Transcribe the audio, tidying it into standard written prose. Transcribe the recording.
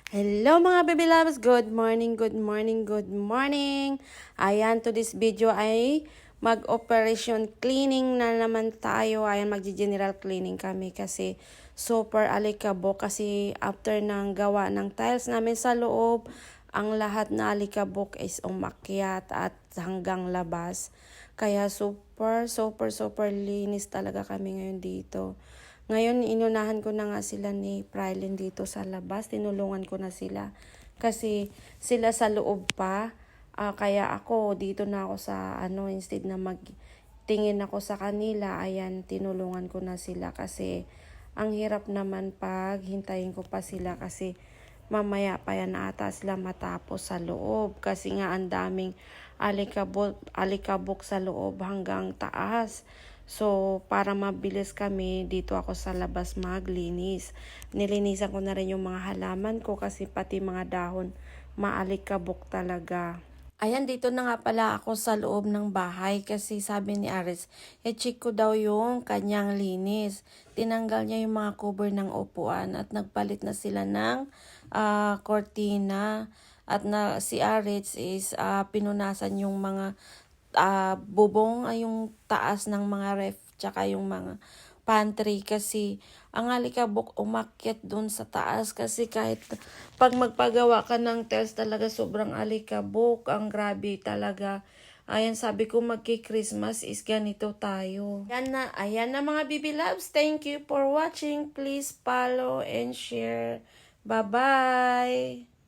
Hello mga baby loves! Good morning, good morning, good morning! Ayan, to this video ay mag-operation cleaning na naman tayo. Ayan, mag-general cleaning kami kasi super alikabok. Kasi after ng gawa ng tiles namin sa loob, ang lahat na alikabok is umakyat at hanggang labas. Kaya super linis talaga kami ngayon dito. Ngayon, inunahan ko na nga sila ni Prylin dito sa labas. Tinulungan ko na sila. Kasi sila sa loob pa. Kaya ako, dito na ako sa instead na magtingin ako sa kanila, ayan, tinulungan ko na sila. Kasi ang hirap naman pag hintayin ko pa sila kasi mamaya pa yan ata sila matapos sa loob. Kasi nga ang daming alikabok sa loob hanggang taas. So, para mabilis kami, dito ako sa labas maglinis. Nilinisan ko na rin yung mga halaman ko kasi pati mga dahon maalikabok talaga. Ayan, dito na nga pala ako sa loob ng bahay kasi sabi ni Aris, check ko daw yung kanyang linis. Tinanggal niya yung mga cover ng upuan at nagpalit na sila ng cortina. At si Aris is pinunasan yung mga bubong ay yung taas ng mga ref tsaka yung mga pantry kasi ang alikabok umakyat dun sa taas kasi kahit pag magpagawa ka ng tiles talaga sobrang alikabok, ang grabe talaga. Ayan, sabi ko magki-Christmas is ganito tayo. Ayan na mga baby loves. Thank you for watching. Please follow and share. Bye-bye!